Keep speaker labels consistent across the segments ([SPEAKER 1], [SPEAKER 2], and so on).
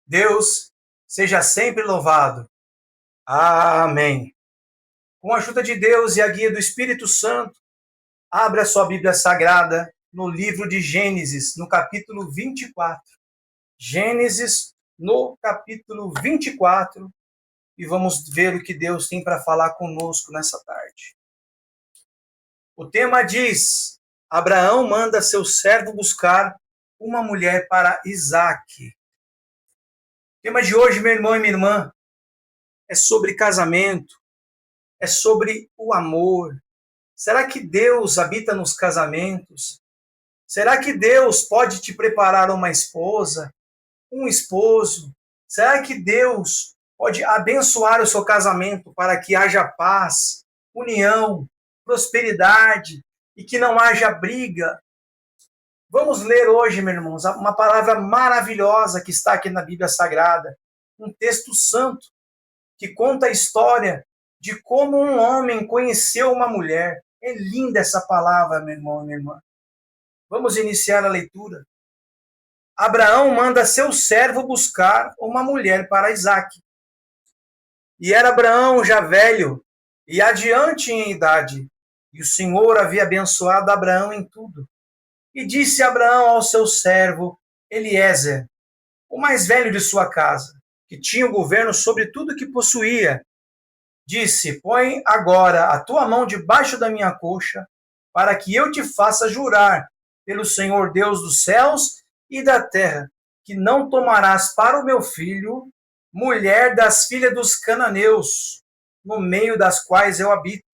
[SPEAKER 1] Deus seja sempre louvado. Amém. Com a ajuda de Deus e a guia do Espírito Santo, abra a sua Bíblia Sagrada no livro de Gênesis, no capítulo 24. Gênesis, no capítulo 24, e vamos ver o que Deus tem para falar conosco nessa tarde. O tema diz: Abraão manda seu servo buscar uma mulher para Isaque. O tema de hoje, meu irmão e minha irmã, é sobre casamento, é sobre o amor. Será que Deus habita nos casamentos? Será que Deus pode te preparar uma esposa, um esposo? Será que Deus pode abençoar o seu casamento para que haja paz, união, prosperidade e que não haja briga? Vamos ler hoje, meus irmãos, uma palavra maravilhosa que está aqui na Bíblia Sagrada, um texto santo que conta a história de como um homem conheceu uma mulher. É linda essa palavra, meu irmão e minha irmã. Vamos iniciar a leitura. Abraão manda seu servo buscar uma mulher para Isaque. E era Abraão já velho e adiante em idade, e o Senhor havia abençoado Abraão em tudo. E disse Abraão ao seu servo Eliezer, o mais velho de sua casa, que tinha o governo sobre tudo que possuía, disse: põe agora a tua mão debaixo da minha coxa, para que eu te faça jurar pelo Senhor Deus dos céus e da terra, que não tomarás para o meu filho mulher das filhas dos cananeus, no meio das quais eu habito,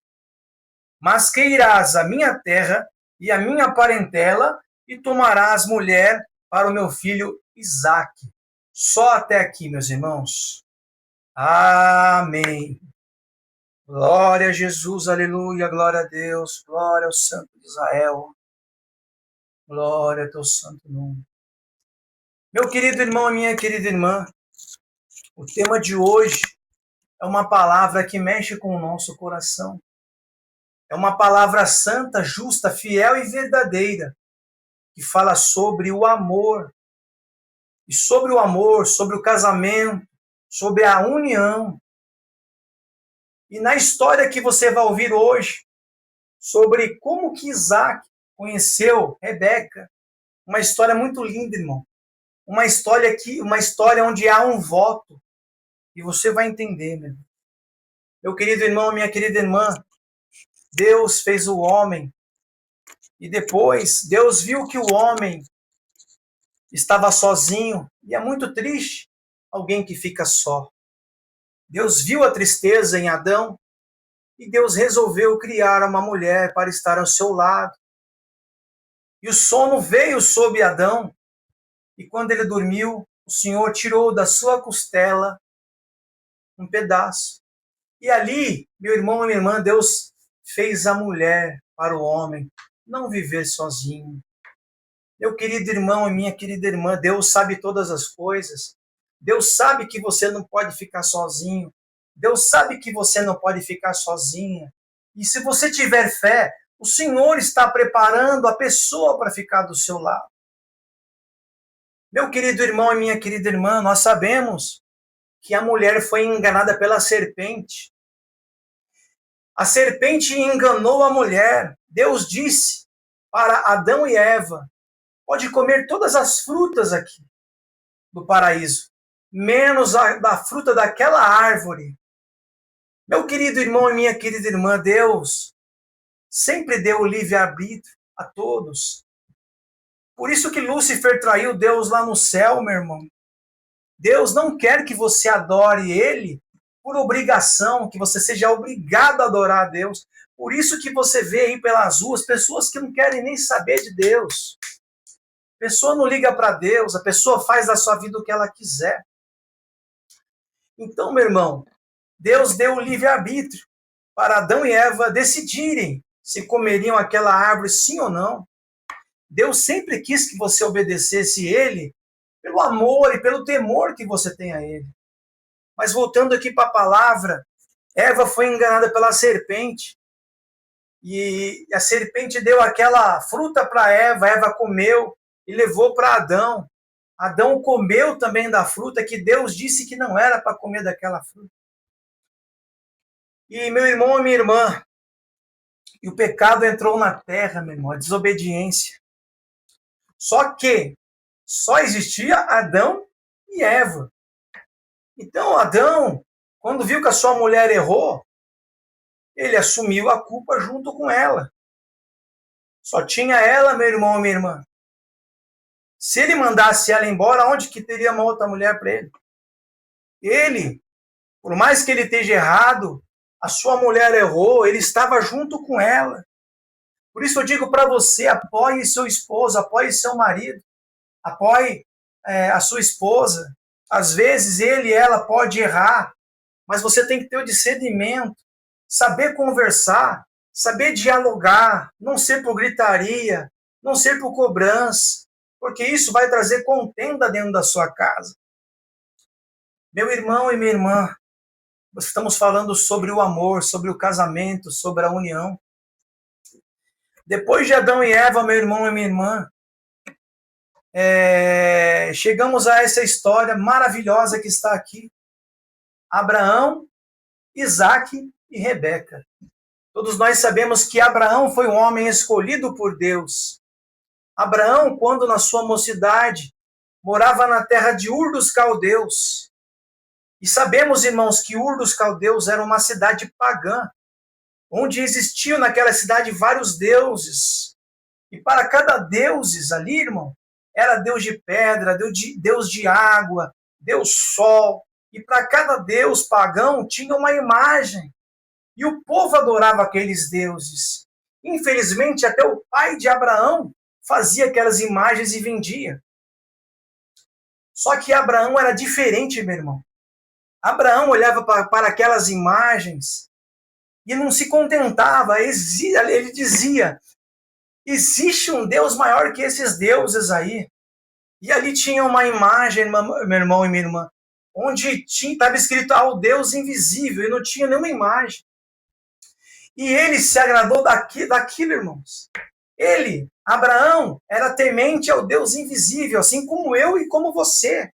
[SPEAKER 1] mas que irás à minha terra e à minha parentela e tomarás mulher para o meu filho Isaque. Só até aqui, meus irmãos. Amém. Glória a Jesus, aleluia, glória a Deus, glória ao Santo de Israel, glória ao teu santo nome. Meu querido irmão e minha querida irmã, o tema de hoje é uma palavra que mexe com o nosso coração. É uma palavra santa, justa, fiel e verdadeira, que fala sobre o amor. E sobre o amor, sobre o casamento, sobre a união. E na história que você vai ouvir hoje, sobre como que Isaac conheceu Rebeca, uma história muito linda, irmão. Uma história onde há um voto. E você vai entender, meu querido irmão, minha querida irmã, Deus fez o homem. E depois, Deus viu que o homem estava sozinho. E é muito triste alguém que fica só. Deus viu a tristeza em Adão. E Deus resolveu criar uma mulher para estar ao seu lado. E o sono veio sobre Adão. E quando ele dormiu, o Senhor tirou da sua costela um pedaço. E ali, meu irmão e minha irmã, Deus fez a mulher para o homem não viver sozinho. Meu querido irmão e minha querida irmã, Deus sabe todas as coisas. Deus sabe que você não pode ficar sozinho. Deus sabe que você não pode ficar sozinha. E se você tiver fé, o Senhor está preparando a pessoa para ficar do seu lado. Meu querido irmão e minha querida irmã, nós sabemos que a mulher foi enganada pela serpente. A serpente enganou a mulher. Deus disse para Adão e Eva: pode comer todas as frutas aqui do paraíso, menos da fruta daquela árvore. Meu querido irmão e minha querida irmã, Deus sempre deu o livre-arbítrio a todos. Por isso que Lúcifer traiu Deus lá no céu, meu irmão. Deus não quer que você adore Ele por obrigação, que você seja obrigado a adorar a Deus. Por isso que você vê aí pelas ruas pessoas que não querem nem saber de Deus. A pessoa não liga para Deus, a pessoa faz da sua vida o que ela quiser. Então, meu irmão, Deus deu o livre-arbítrio para Adão e Eva decidirem se comeriam aquela árvore sim ou não. Deus sempre quis que você obedecesse Ele pelo amor e pelo temor que você tem a Ele. Mas voltando aqui para a palavra, Eva foi enganada pela serpente. E a serpente deu aquela fruta para Eva, Eva comeu e levou para Adão. Adão comeu também da fruta que Deus disse que não era para comer daquela fruta. E meu irmão e minha irmã, e o pecado entrou na terra, meu irmão, a desobediência. Só que só existia Adão e Eva. Então Adão, quando viu que a sua mulher errou, ele assumiu a culpa junto com ela. Só tinha ela, meu irmão e minha irmã. Se ele mandasse ela embora, onde que teria uma outra mulher para ele? Ele, por mais que ele esteja errado, a sua mulher errou, ele estava junto com ela. Por isso eu digo para você, apoie seu esposo, apoie seu marido, apoie a sua esposa. Às vezes ele e ela pode errar, mas você tem que ter o discernimento, saber conversar, saber dialogar, não ser por gritaria, não ser por cobrança, porque isso vai trazer contenda dentro da sua casa. Meu irmão e minha irmã, estamos falando sobre o amor, sobre o casamento, sobre a união. Depois de Adão e Eva, meu irmão e minha irmã, chegamos a essa história maravilhosa que está aqui. Abraão, Isaque e Rebeca. Todos nós sabemos que Abraão foi um homem escolhido por Deus. Abraão, quando na sua mocidade, morava na terra de Ur dos Caldeus. E sabemos, irmãos, que Ur dos Caldeus era uma cidade pagã, onde existiam naquela cidade vários deuses. E para cada deuses ali, irmão, era Deus de pedra, Deus de água, Deus sol. E para cada deus pagão tinha uma imagem. E o povo adorava aqueles deuses. Infelizmente, até o pai de Abraão fazia aquelas imagens e vendia. Só que Abraão era diferente, meu irmão. Abraão olhava para aquelas imagens e não se contentava. Ele dizia, existe um Deus maior que esses deuses aí. E ali tinha uma imagem, meu irmão e minha irmã, onde estava escrito ao Deus invisível, e não tinha nenhuma imagem. E ele se agradou daquilo, irmãos. Ele, Abraão, era temente ao Deus invisível, assim como eu e como você.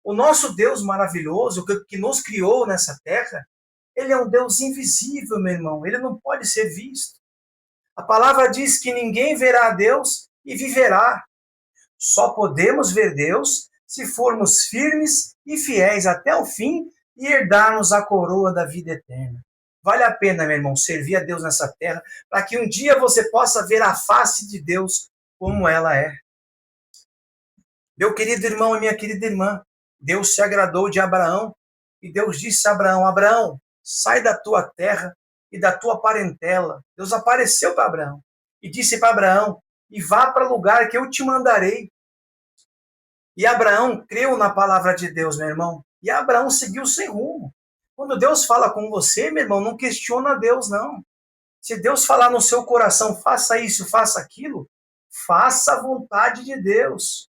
[SPEAKER 1] O nosso Deus maravilhoso, que nos criou nessa terra, ele é um Deus invisível, meu irmão. Ele não pode ser visto. A palavra diz que ninguém verá a Deus e viverá. Só podemos ver Deus se formos firmes e fiéis até o fim e herdarmos a coroa da vida eterna. Vale a pena, meu irmão, servir a Deus nessa terra, para que um dia você possa ver a face de Deus como ela é. Meu querido irmão e minha querida irmã, Deus se agradou de Abraão e Deus disse a Abraão, Abraão, sai da tua terra e da tua parentela. Deus apareceu para Abraão e disse para Abraão, e vá para o lugar que eu te mandarei. E Abraão creu na palavra de Deus, meu irmão, e Abraão seguiu sem rumo. Quando Deus fala com você, meu irmão, não questiona Deus, não. Se Deus falar no seu coração, faça isso, faça aquilo, faça a vontade de Deus.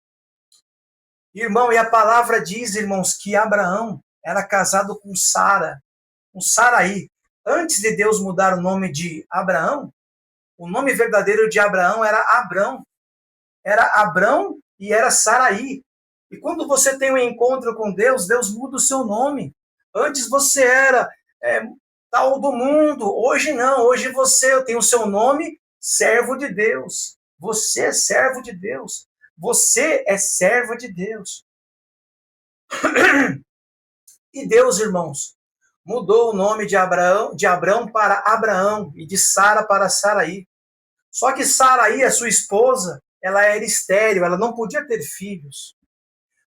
[SPEAKER 1] Irmão, e a palavra diz, irmãos, que Abraão era casado com Sara, com Saraí. Antes de Deus mudar o nome de Abraão, o nome verdadeiro de Abraão era Abrão. Era Abrão e era Saraí. E quando você tem um encontro com Deus, Deus muda o seu nome. Antes você era tal do mundo, hoje não. Hoje você tem o seu nome, servo de Deus. Você é servo de Deus. Você é serva de Deus. E Deus, irmãos, mudou o nome de Abrão para Abraão e de Sara para Saraí. Só que Saraí, a sua esposa, ela era estéril, ela não podia ter filhos.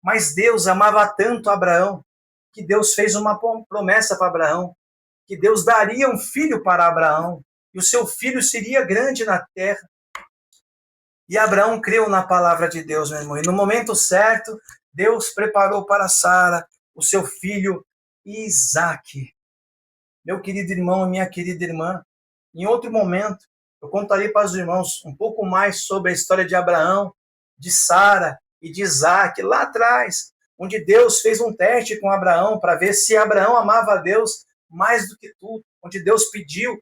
[SPEAKER 1] Mas Deus amava tanto Abraão que Deus fez uma promessa para Abraão, que Deus daria um filho para Abraão, e o seu filho seria grande na terra. E Abraão creu na palavra de Deus, meu irmão. E no momento certo, Deus preparou para Sara o seu filho Isaque. Meu querido irmão e minha querida irmã, em outro momento, eu contarei para os irmãos um pouco mais sobre a história de Abraão, de Sara e de Isaque, lá atrás, onde Deus fez um teste com Abraão para ver se Abraão amava a Deus mais do que tudo, onde Deus pediu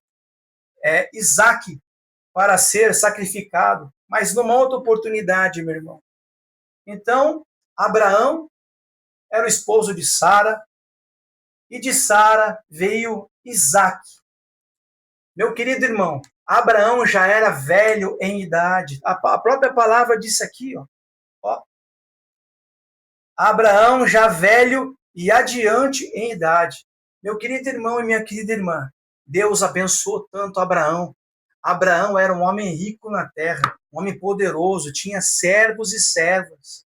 [SPEAKER 1] Isaque para ser sacrificado, mas numa outra oportunidade, meu irmão. Então, Abraão era o esposo de Sara, e de Sara veio Isaque. Meu querido irmão, Abraão já era velho em idade. A própria palavra disse aqui, ó. Abraão já velho e adiante em idade. Meu querido irmão e minha querida irmã, Deus abençoou tanto Abraão. Abraão era um homem rico na terra, um homem poderoso, tinha servos e servas.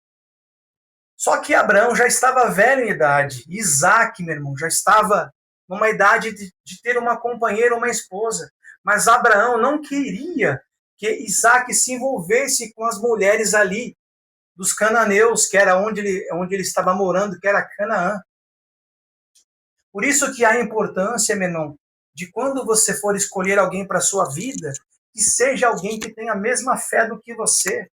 [SPEAKER 1] Só que Abraão já estava velho em idade. Isaque, meu irmão, já estava numa idade de ter uma companheira, uma esposa. Mas Abraão não queria que Isaque se envolvesse com as mulheres ali, dos cananeus, que era onde ele estava morando, que era Canaã. Por isso que há a importância, meu irmão, de quando você for escolher alguém para a sua vida, que seja alguém que tenha a mesma fé do que você,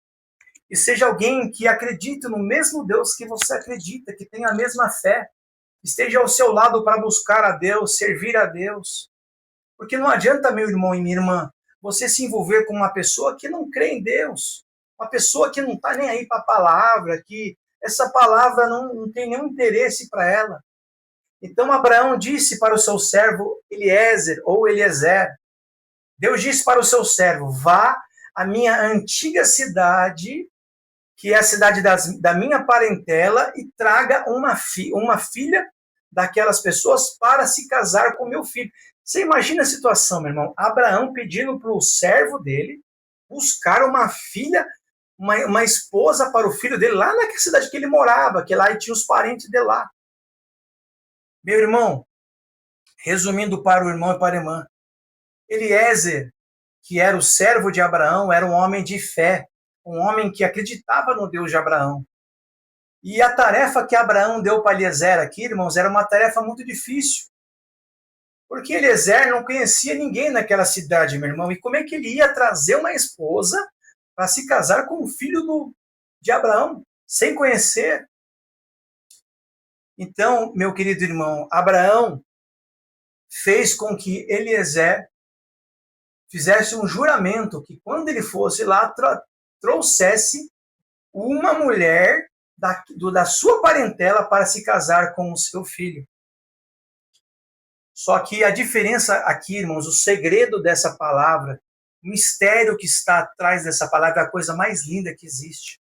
[SPEAKER 1] e seja alguém que acredite no mesmo Deus que você acredita, que tenha a mesma fé, esteja ao seu lado para buscar a Deus, servir a Deus. Porque não adianta, meu irmão e minha irmã, você se envolver com uma pessoa que não crê em Deus, uma pessoa que não está nem aí para a palavra, que essa palavra não tem nenhum interesse para ela. Então Abraão disse para o seu servo Eliezer, ou Eliezer, Deus disse para o seu servo, vá à minha antiga cidade, que é a cidade da minha parentela, e traga uma filha daquelas pessoas para se casar com meu filho. Você imagina a situação, meu irmão, Abraão pedindo para o servo dele buscar uma filha, uma esposa para o filho dele, lá na cidade que ele morava, que lá tinha os parentes de lá. Meu irmão, resumindo para o irmão e para a irmã, Eliezer, que era o servo de Abraão, era um homem de fé, um homem que acreditava no Deus de Abraão. E a tarefa que Abraão deu para Eliezer aqui, irmãos, era uma tarefa muito difícil. Porque Eliezer não conhecia ninguém naquela cidade, meu irmão. E como é que ele ia trazer uma esposa para se casar com o filho de Abraão, sem conhecer? Então, meu querido irmão, Abraão fez com que Eliezer fizesse um juramento que quando ele fosse lá, trouxesse uma mulher da sua parentela para se casar com o seu filho. Só que a diferença aqui, irmãos, o segredo dessa palavra, o mistério que está atrás dessa palavra é a coisa mais linda que existe.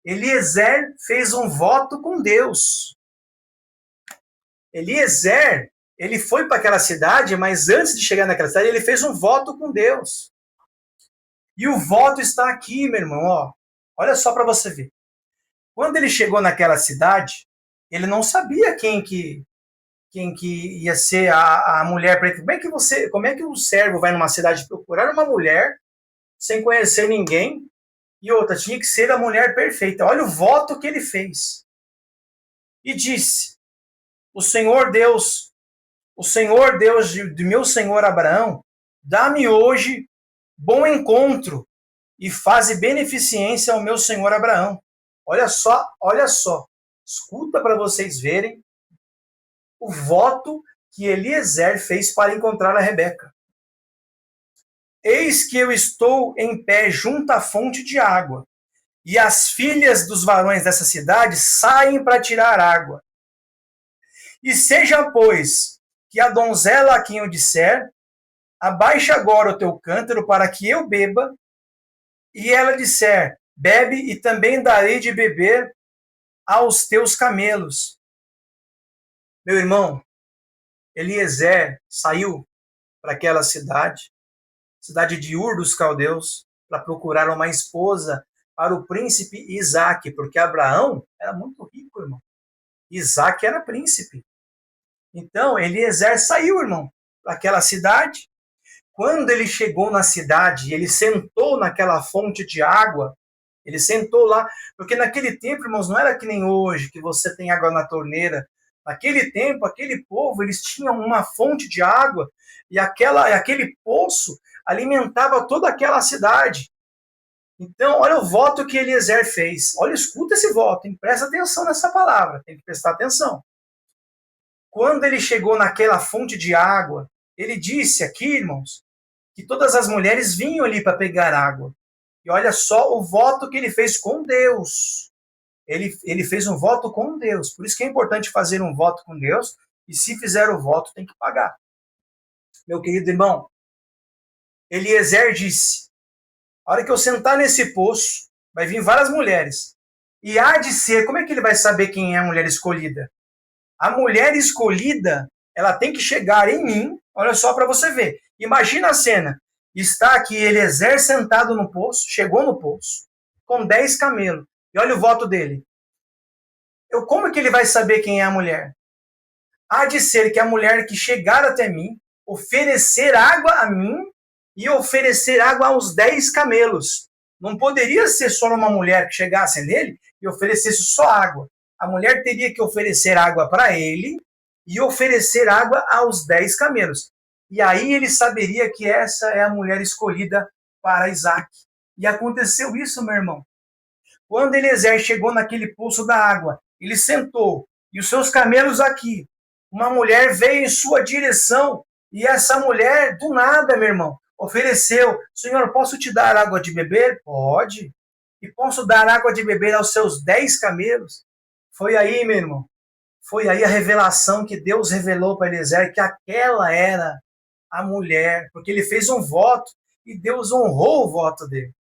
[SPEAKER 1] Eliezer fez um voto com Deus. Eliezer, ele foi para aquela cidade, mas antes de chegar naquela cidade, ele fez um voto com Deus. E o voto está aqui, meu irmão, ó. Olha só para você ver. Quando ele chegou naquela cidade, ele não sabia quem que ia ser a mulher para ele. Como é que o servo vai numa cidade procurar uma mulher sem conhecer ninguém? E outra, tinha que ser a mulher perfeita. Olha o voto que ele fez. E disse: O Senhor Deus de meu senhor Abraão, dá-me hoje bom encontro e faze beneficência ao meu senhor Abraão. Olha só. Escuta para vocês verem o voto que Eliezer fez para encontrar a Rebeca. Eis que eu estou em pé junto à fonte de água, e as filhas dos varões dessa cidade saem para tirar água. E seja, pois, que a donzela a quem eu disser, abaixa agora o teu cântaro para que eu beba, e ela disser, bebe, e também darei de beber aos teus camelos. Meu irmão, Eliezer saiu para aquela cidade de Ur dos Caldeus, para procurar uma esposa para o príncipe Isaque, porque Abraão era muito rico, irmão. Isaque era príncipe. Então, Eliezer saiu, irmão, para aquela cidade. Quando ele chegou na cidade, ele sentou naquela fonte de água, ele sentou lá, porque naquele tempo, irmãos, não era que nem hoje, que você tem água na torneira. Naquele tempo, aquele povo, eles tinham uma fonte de água, e aquele poço alimentava toda aquela cidade. Então, olha o voto que Eliezer fez. Olha, escuta esse voto, hein? Presta atenção nessa palavra, tem que prestar atenção. Quando ele chegou naquela fonte de água, ele disse aqui, irmãos, que todas as mulheres vinham ali para pegar água. E olha só o voto que ele fez com Deus. ele fez um voto com Deus. Por isso que é importante fazer um voto com Deus, e se fizer o voto, tem que pagar. Meu querido irmão, Eliezer disse, a hora que eu sentar nesse poço, vai vir várias mulheres. E há de ser, como é que ele vai saber quem é a mulher escolhida? A mulher escolhida, ela tem que chegar em mim, olha só para você ver. Imagina a cena. Está aqui Eliezer sentado no poço, chegou no poço, com 10 camelos. E olha o voto dele. Como é que ele vai saber quem é a mulher? Há de ser que a mulher que chegar até mim, oferecer água a mim e oferecer água aos 10 camelos. Não poderia ser só uma mulher que chegasse nele e oferecesse só água. A mulher teria que oferecer água para ele e oferecer água aos 10 camelos. E aí ele saberia que essa é a mulher escolhida para Isaac. E aconteceu isso, meu irmão. Quando Eliezer chegou naquele poço da água, ele sentou, e os seus camelos aqui. Uma mulher veio em sua direção, e essa mulher, do nada, meu irmão, ofereceu, Senhor, posso te dar água de beber? Pode. E posso dar água de beber aos seus 10 camelos? Foi aí, meu irmão, foi aí a revelação que Deus revelou para Eliezer, que aquela era a mulher, porque ele fez um voto, e Deus honrou o voto dele.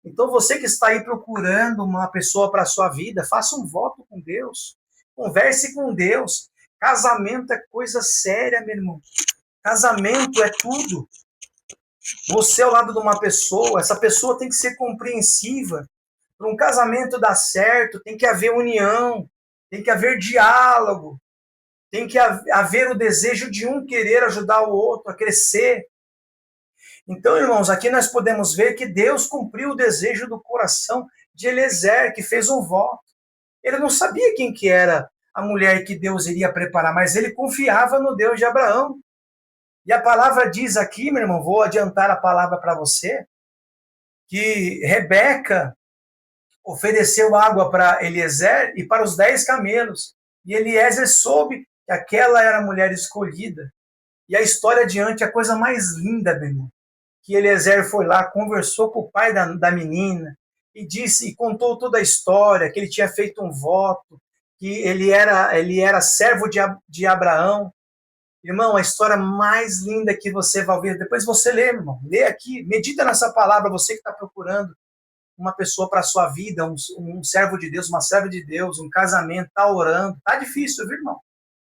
[SPEAKER 1] Então você que está aí procurando uma pessoa para a sua vida, faça um voto com Deus, converse com Deus. Casamento é coisa séria, meu irmão. Casamento é tudo. Você ao lado de uma pessoa, essa pessoa tem que ser compreensiva. Para um casamento dar certo, tem que haver união, tem que haver diálogo, tem que haver o desejo de um querer ajudar o outro a crescer. Então, irmãos, aqui nós podemos ver que Deus cumpriu o desejo do coração de Eliezer, que fez um voto. Ele não sabia quem que era a mulher que Deus iria preparar, mas ele confiava no Deus de Abraão. E a palavra diz aqui, meu irmão, vou adiantar a palavra para você, que Rebeca ofereceu água para Eliezer e para os 10 camelos. E Eliezer soube que aquela era a mulher escolhida. E a história adiante é a coisa mais linda, meu irmão. Que Eliezer foi lá, conversou com o pai da menina e disse, e contou toda a história, que ele tinha feito um voto, que ele era servo de Abraão. Irmão, a história mais linda que você vai ouvir, depois você lê, irmão, lê aqui, medita nessa palavra, você que está procurando uma pessoa para a sua vida, um servo de Deus, uma serva de Deus, um casamento, está orando, está difícil, viu, irmão?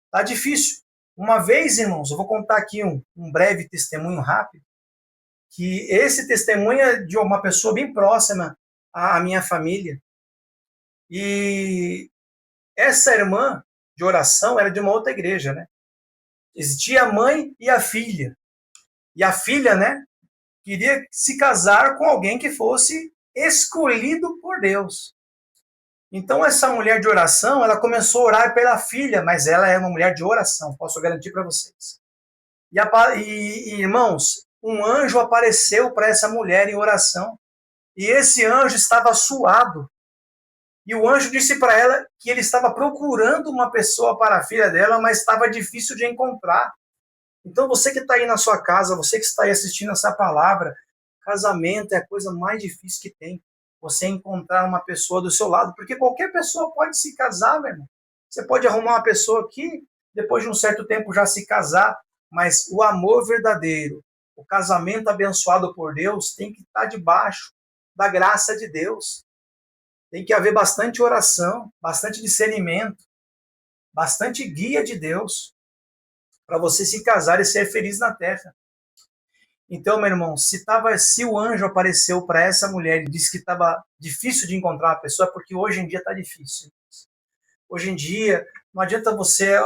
[SPEAKER 1] Está difícil. Uma vez, irmãos, eu vou contar aqui um breve testemunho rápido, que esse testemunho é de uma pessoa bem próxima à minha família. E essa irmã de oração era de uma outra igreja, né? Existia a mãe e a filha. E a filha, né, queria se casar com alguém que fosse escolhido por Deus. Então essa mulher de oração, ela começou a orar pela filha, mas ela é uma mulher de oração, posso garantir para vocês. E irmãos, um anjo apareceu para essa mulher em oração, e esse anjo estava suado. E o anjo disse para ela que ele estava procurando uma pessoa para a filha dela, mas estava difícil de encontrar. Então você que está aí na sua casa, você que está aí assistindo essa palavra, casamento é a coisa mais difícil que tem. Você encontrar uma pessoa do seu lado, porque qualquer pessoa pode se casar, meu irmão. Você pode arrumar uma pessoa aqui, depois de um certo tempo já se casar, mas o amor verdadeiro, o casamento abençoado por Deus tem que estar debaixo da graça de Deus. Tem que haver bastante oração, bastante discernimento, bastante guia de Deus para você se casar e ser feliz na terra. Então, meu irmão, se o anjo apareceu para essa mulher e disse que estava difícil de encontrar uma pessoa, é porque hoje em dia está difícil. Hoje em dia, não adianta você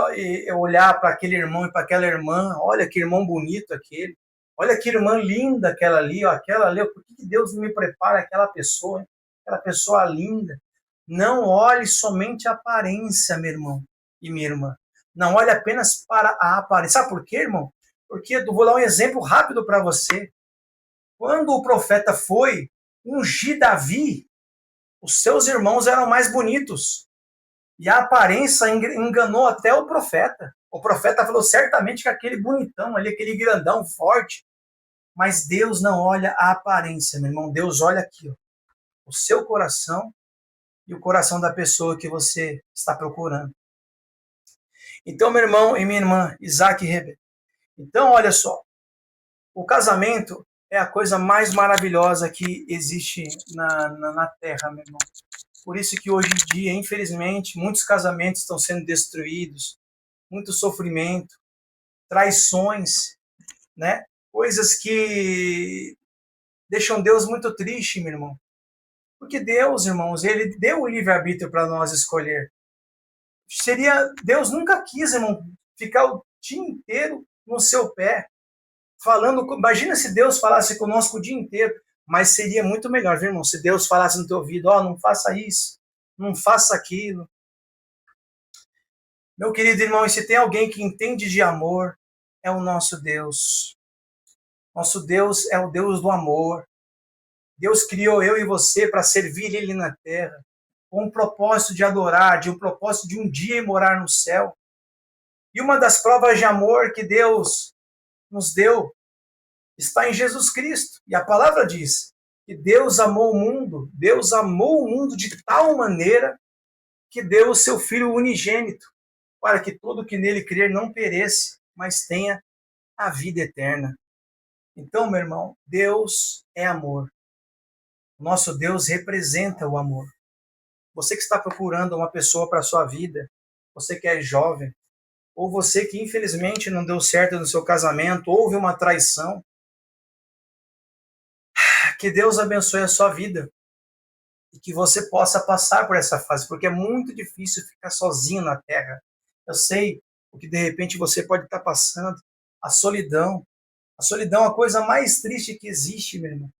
[SPEAKER 1] olhar para aquele irmão e para aquela irmã, olha que irmão bonito aquele, olha que irmã linda aquela ali, ó, aquela ali, por que Deus não me prepara aquela pessoa, hein? Aquela pessoa linda. Não olhe somente a aparência, meu irmão e minha irmã. Não olhe apenas para a aparência. Sabe por quê, irmão? Porque eu vou dar um exemplo rápido para você. Quando o profeta foi ungir Davi, os seus irmãos eram mais bonitos. E a aparência enganou até o profeta. O profeta falou certamente que aquele bonitão ali, aquele grandão, forte. Mas Deus não olha a aparência, meu irmão. Deus olha aqui, ó, o seu coração e o coração da pessoa que você está procurando. Então, meu irmão e minha irmã, Isaac e Rebeca. Então, olha só, o casamento é a coisa mais maravilhosa que existe na Terra, meu irmão. Por isso que hoje em dia, infelizmente, muitos casamentos estão sendo destruídos, muito sofrimento, traições, né? Coisas que deixam Deus muito triste, meu irmão. Porque Deus, irmãos, ele deu o livre-arbítrio para nós escolher. Deus nunca quis, irmão, ficar o dia inteiro no seu pé, falando. Imagina se Deus falasse conosco o dia inteiro, mas seria muito melhor, viu, irmão, se Deus falasse no teu ouvido, não faça isso, não faça aquilo. Meu querido irmão, e se tem alguém que entende de amor, é o nosso Deus. Nosso Deus é o Deus do amor. Deus criou eu e você para servir Ele na terra, com um propósito de adorar, de um propósito de um dia morar no céu. E uma das provas de amor que Deus nos deu está em Jesus Cristo. E a palavra diz que Deus amou o mundo de tal maneira que deu o seu Filho unigênito, para que todo que nele crer não pereça, mas tenha a vida eterna. Então, meu irmão, Deus é amor. Nosso Deus representa o amor. Você que está procurando uma pessoa para a sua vida, você que é jovem, ou você que infelizmente não deu certo no seu casamento, houve uma traição, que Deus abençoe a sua vida e que você possa passar por essa fase, porque é muito difícil ficar sozinho na terra. Eu sei o que de repente você pode estar passando, a solidão. A solidão é a coisa mais triste que existe, meu irmão.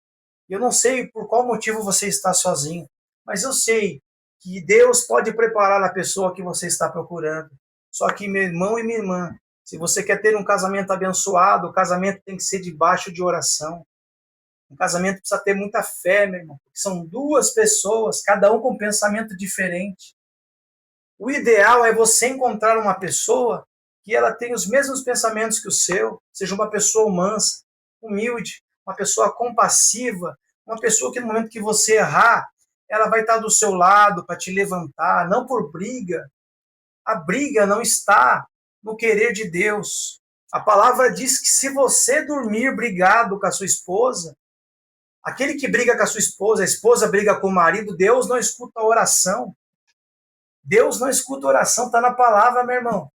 [SPEAKER 1] Eu não sei por qual motivo você está sozinho, mas eu sei que Deus pode preparar a pessoa que você está procurando. Só que, meu irmão e minha irmã, se você quer ter um casamento abençoado, o casamento tem que ser debaixo de oração. Um casamento precisa ter muita fé, meu irmão, porque são duas pessoas, cada um com um pensamento diferente. O ideal é você encontrar uma pessoa que ela tenha os mesmos pensamentos que o seu, seja uma pessoa mansa, humilde, uma pessoa compassiva, uma pessoa que no momento que você errar, ela vai estar do seu lado para te levantar, não por briga. A briga não está no querer de Deus. A palavra diz que se você dormir brigado com a sua esposa, aquele que briga com a esposa briga com o marido, Deus não escuta a oração. Deus não escuta a oração, está na palavra, meu irmão.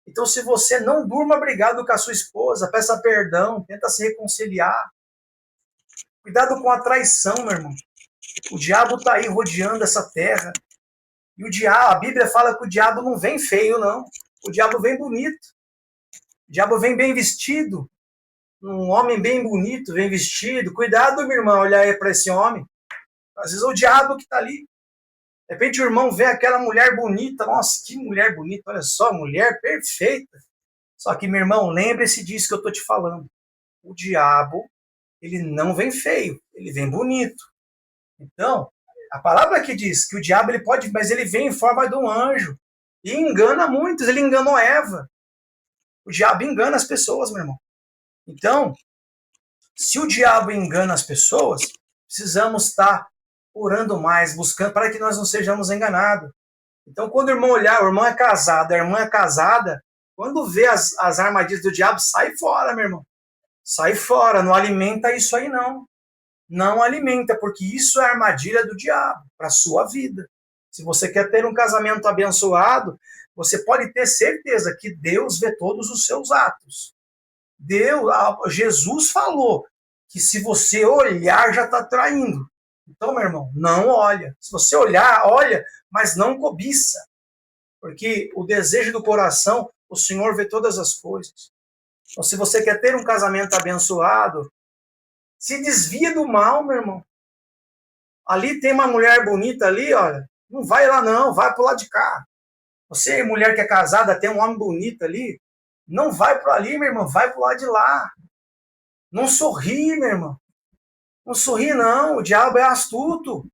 [SPEAKER 1] Então, se você não durma brigado com a sua esposa, peça perdão, tenta se reconciliar. Cuidado com a traição, meu irmão. O diabo está aí rodeando essa terra. E a Bíblia fala que o diabo não vem feio, não. O diabo vem bonito. O diabo vem bem vestido. Um homem bem bonito, bem vestido. Cuidado, meu irmão, olhar aí para esse homem. Às vezes é o diabo que está ali. De repente o irmão vê aquela mulher bonita. Nossa, que mulher bonita. Olha só, mulher perfeita. Só que, meu irmão, lembre-se disso que eu estou te falando. O diabo, ele não vem feio. Ele vem bonito. Então, a palavra que diz que o diabo ele pode, mas ele vem em forma de um anjo. E engana muitos. Ele enganou Eva. O diabo engana as pessoas, meu irmão. Então, se o diabo engana as pessoas, precisamos estar orando mais, buscando, para que nós não sejamos enganados. Então, quando o irmão olhar, o irmão é casado, a irmã é casada, quando vê as armadilhas do diabo, sai fora, meu irmão. Sai fora, não alimenta isso aí, não. Não alimenta, porque isso é armadilha do diabo para a sua vida. Se você quer ter um casamento abençoado, você pode ter certeza que Deus vê todos os seus atos. Jesus falou que se você olhar, já está traindo. Então, meu irmão, não olha. Se você olhar, olha, mas não cobiça. Porque o desejo do coração, o Senhor vê todas as coisas. Então, se você quer ter um casamento abençoado, se desvia do mal, meu irmão. Ali tem uma mulher bonita ali, olha. Não vai lá não, vai pro lado de cá. Você, mulher que é casada, tem um homem bonito ali, não vai para ali, meu irmão, vai pro lado de lá. Não sorri, meu irmão. Não sorri, não. O diabo é astuto.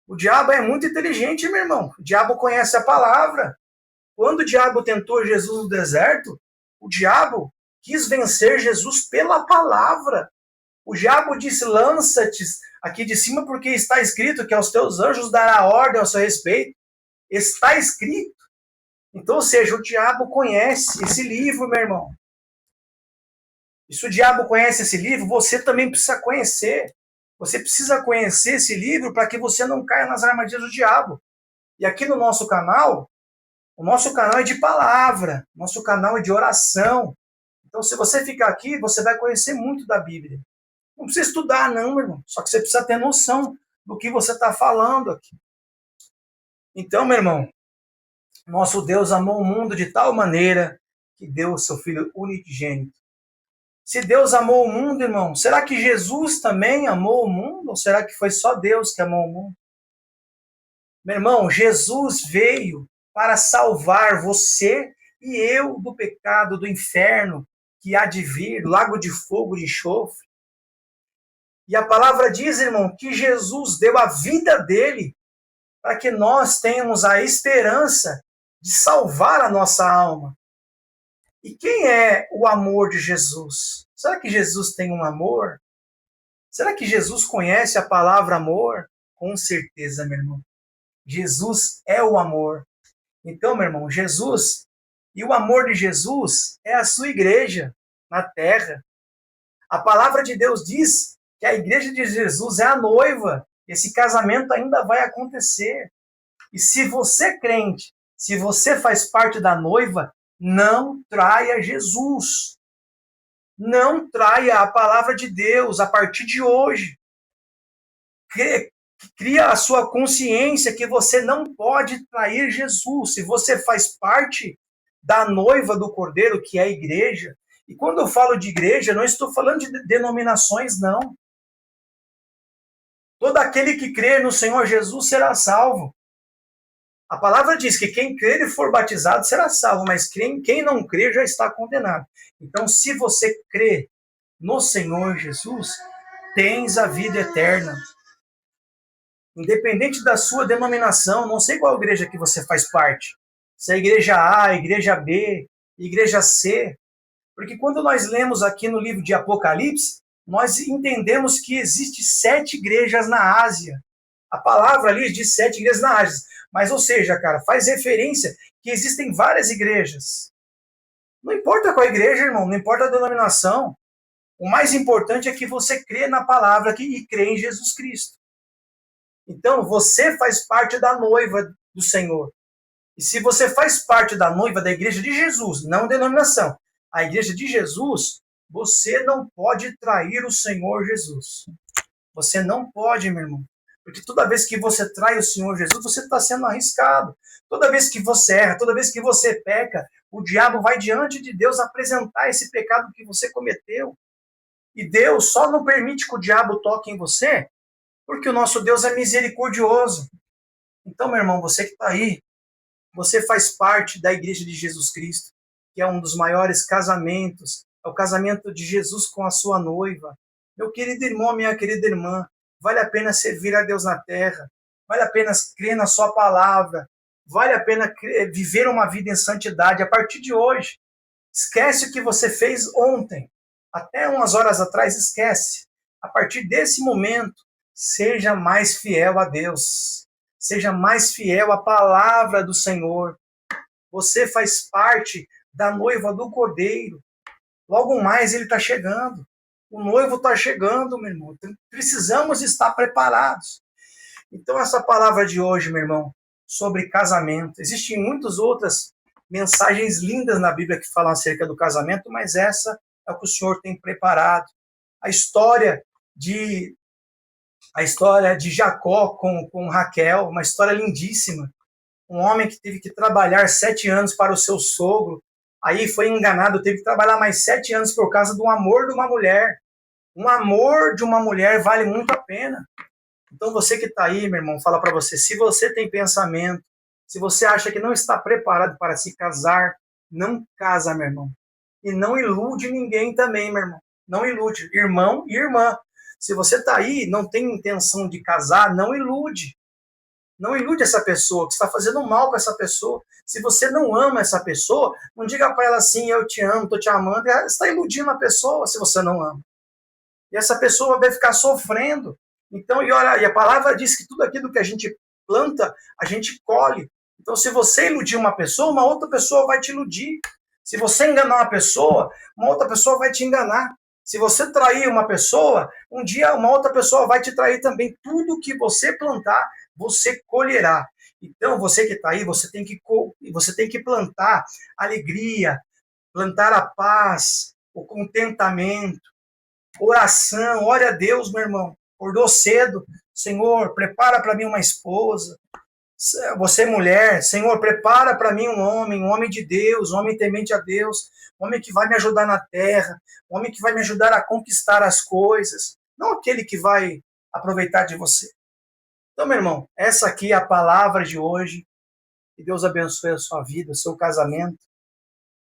[SPEAKER 1] O diabo é muito inteligente, meu irmão. O diabo conhece a palavra. Quando o diabo tentou Jesus no deserto, o diabo quis vencer Jesus pela palavra. O diabo disse, lança-te aqui de cima, porque está escrito que aos teus anjos dará ordem ao seu respeito. Está escrito. Então, ou seja, o diabo conhece esse livro, meu irmão. E se o diabo conhece esse livro, você também precisa conhecer. Você precisa conhecer esse livro para que você não caia nas armadilhas do diabo. E aqui no nosso canal, o nosso canal é de palavra, nosso canal é de oração. Então, se você ficar aqui, você vai conhecer muito da Bíblia. Não precisa estudar, não, meu irmão. Só que você precisa ter noção do que você está falando aqui. Então, meu irmão, nosso Deus amou o mundo de tal maneira que deu o seu Filho unigênito. Se Deus amou o mundo, irmão, será que Jesus também amou o mundo? Ou será que foi só Deus que amou o mundo? Meu irmão, Jesus veio para salvar você e eu do pecado, do inferno, que há de vir, lago de fogo, de enxofre. E a palavra diz, irmão, que Jesus deu a vida dele para que nós tenhamos a esperança de salvar a nossa alma. E quem é o amor de Jesus? Será que Jesus tem um amor? Será que Jesus conhece a palavra amor? Com certeza, meu irmão. Jesus é o amor. Então, meu irmão, Jesus, e o amor de Jesus é a sua igreja na terra. A palavra de Deus diz que a igreja de Jesus é a noiva. Esse casamento ainda vai acontecer. E se você é crente, se você faz parte da noiva, não traia Jesus. Não traia a palavra de Deus a partir de hoje. Cria a sua consciência que você não pode trair Jesus. Se você faz parte da noiva do Cordeiro, que é a igreja, e quando eu falo de igreja, não estou falando de denominações, não. Todo aquele que crer no Senhor Jesus será salvo. A palavra diz que quem crer e for batizado será salvo, mas quem não crer já está condenado. Então, se você crê no Senhor Jesus, tens a vida eterna. Independente da sua denominação, não sei qual igreja que você faz parte. Se é a igreja A, a igreja B, igreja C. Porque quando nós lemos aqui no livro de Apocalipse, nós entendemos que existem 7 igrejas na Ásia. A palavra ali diz 7 igrejas na Ásia. Mas, ou seja, cara, faz referência que existem várias igrejas. Não importa qual igreja, irmão, não importa a denominação. O mais importante é que você crê na palavra e crê em Jesus Cristo. Então, você faz parte da noiva do Senhor. E se você faz parte da noiva da igreja de Jesus, não denominação, a igreja de Jesus, você não pode trair o Senhor Jesus. Você não pode, meu irmão. Porque toda vez que você trai o Senhor Jesus, você está sendo arriscado. Toda vez que você erra, toda vez que você peca, o diabo vai diante de Deus apresentar esse pecado que você cometeu. E Deus só não permite que o diabo toque em você, porque o nosso Deus é misericordioso. Então, meu irmão, você que está aí, você faz parte da igreja de Jesus Cristo, que é um dos maiores casamentos, é o casamento de Jesus com a sua noiva. Meu querido irmão, minha querida irmã, vale a pena servir a Deus na terra, vale a pena crer na sua palavra, vale a pena viver uma vida em santidade a partir de hoje. Esquece o que você fez ontem, até umas horas atrás, esquece. A partir desse momento, seja mais fiel a Deus, seja mais fiel à palavra do Senhor. Você faz parte da noiva do Cordeiro. Logo mais ele está chegando. O noivo está chegando, meu irmão. Precisamos estar preparados. Então, essa palavra de hoje, meu irmão, sobre casamento. Existem muitas outras mensagens lindas na Bíblia que falam acerca do casamento, mas essa é o que o Senhor tem preparado. A história de Jacó com Raquel, uma história lindíssima. Um homem que teve que trabalhar 7 anos para o seu sogro, aí foi enganado, teve que trabalhar mais 7 anos por causa do amor de uma mulher. Um amor de uma mulher vale muito a pena. Então você que está aí, meu irmão, fala para você, se você tem pensamento, se você acha que não está preparado para se casar, não casa, meu irmão. E não ilude ninguém também, meu irmão. Não ilude, irmão e irmã. Se você está aí, não tem intenção de casar, não ilude. Não ilude essa pessoa, que está fazendo mal com essa pessoa. Se você não ama essa pessoa, não diga para ela assim, eu te amo, estou te amando. Você está iludindo a pessoa se você não ama. E essa pessoa vai ficar sofrendo. Então, e olha, e a palavra diz que tudo aquilo que a gente planta, a gente colhe. Então, se você iludir uma pessoa, uma outra pessoa vai te iludir. Se você enganar uma outra pessoa vai te enganar. Se você trair uma pessoa, um dia uma outra pessoa vai te trair também. Tudo que você plantar, você colherá. Então, você que está aí, você tem que plantar alegria, plantar a paz, o contentamento, oração. Ore a Deus, meu irmão. Acordou cedo, Senhor, prepara para mim uma esposa. Você, mulher, Senhor, prepara para mim um homem de Deus, um homem temente a Deus, um homem que vai me ajudar na terra, um homem que vai me ajudar a conquistar as coisas, não aquele que vai aproveitar de você. Então, meu irmão, essa aqui é a palavra de hoje. Que Deus abençoe a sua vida, o seu casamento.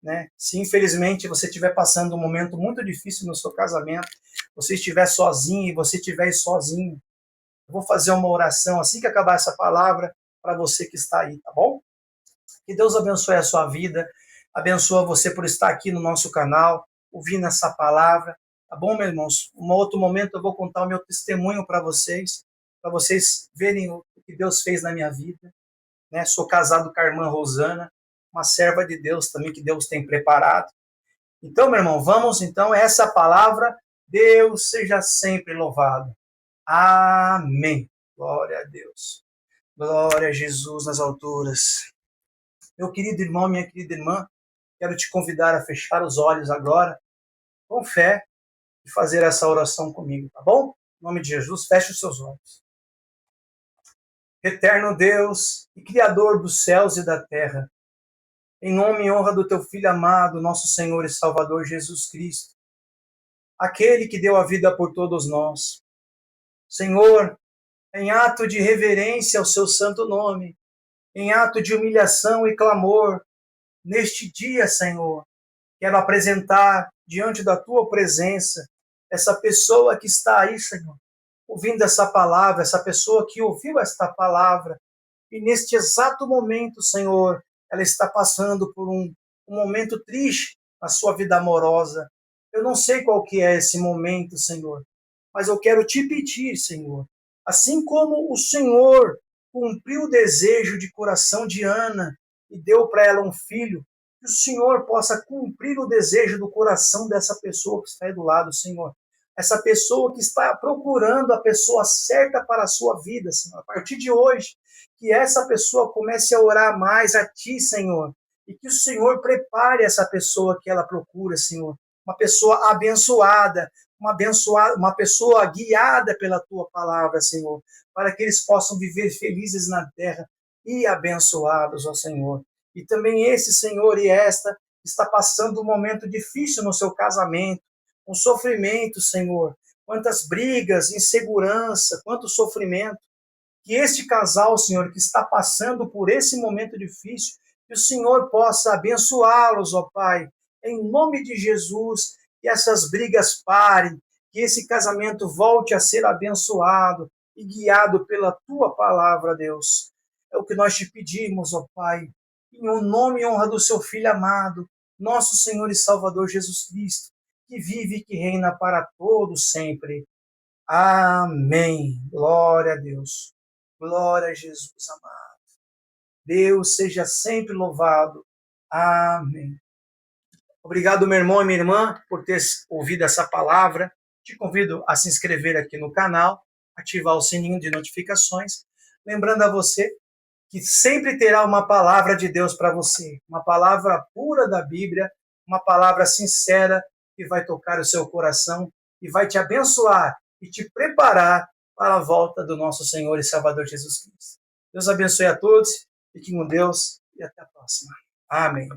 [SPEAKER 1] Né? Se infelizmente você estiver passando um momento muito difícil no seu casamento, você estiver sozinho e você estiver sozinho, eu vou fazer uma oração assim que acabar essa palavra para você que está aí, tá bom? Que Deus abençoe a sua vida, abençoa você por estar aqui no nosso canal, ouvindo essa palavra, tá bom, meus irmãos? Um outro momento eu vou contar o meu testemunho para vocês verem o que Deus fez na minha vida, né? Sou casado com a irmã Rosana, uma serva de Deus também que Deus tem preparado. Então, meu irmão, vamos então essa palavra, Deus seja sempre louvado. Amém. Glória a Deus. Glória a Jesus nas alturas. Meu querido irmão, minha querida irmã, quero te convidar a fechar os olhos agora, com fé, e fazer essa oração comigo, tá bom? Em nome de Jesus, feche os seus olhos. Eterno Deus e Criador dos céus e da terra, em nome e honra do teu Filho amado, nosso Senhor e Salvador Jesus Cristo, aquele que deu a vida por todos nós. Senhor, em ato de reverência ao seu santo nome, em ato de humilhação e clamor, neste dia, Senhor, quero apresentar diante da tua presença essa pessoa que está aí, Senhor, ouvindo essa palavra, essa pessoa que ouviu esta palavra, e neste exato momento, Senhor, ela está passando por um momento triste na sua vida amorosa. Eu não sei qual que é esse momento, Senhor, mas eu quero te pedir, Senhor, assim como o Senhor cumpriu o desejo de coração de Ana e deu para ela um filho, que o Senhor possa cumprir o desejo do coração dessa pessoa que está aí do lado, Senhor. Essa pessoa que está procurando a pessoa certa para a sua vida, Senhor. A partir de hoje, que essa pessoa comece a orar mais a Ti, Senhor, e que o Senhor prepare essa pessoa que ela procura, Senhor. Uma pessoa abençoada, uma pessoa guiada pela Tua palavra, Senhor, para que eles possam viver felizes na terra e abençoados, ó Senhor. E também esse Senhor e esta está passando um momento difícil no seu casamento, um sofrimento, Senhor. Quantas brigas, insegurança, quanto sofrimento. Que este casal, Senhor, que está passando por esse momento difícil, que o Senhor possa abençoá-los, ó Pai, em nome de Jesus, que essas brigas parem, que esse casamento volte a ser abençoado e guiado pela Tua palavra, Deus. É o que nós te pedimos, ó Pai, em nome e honra do Seu Filho amado, nosso Senhor e Salvador Jesus Cristo, que vive e que reina para todos sempre. Amém. Glória a Deus. Glória a Jesus amado. Deus seja sempre louvado. Amém. Obrigado, meu irmão e minha irmã, por ter ouvido essa palavra. Te convido a se inscrever aqui no canal, ativar o sininho de notificações. Lembrando a você que sempre terá uma palavra de Deus para você, uma palavra pura da Bíblia, uma palavra sincera que vai tocar o seu coração e vai te abençoar e te preparar para a volta do nosso Senhor e Salvador Jesus Cristo. Deus abençoe a todos, fiquem com Deus e até a próxima. Amém.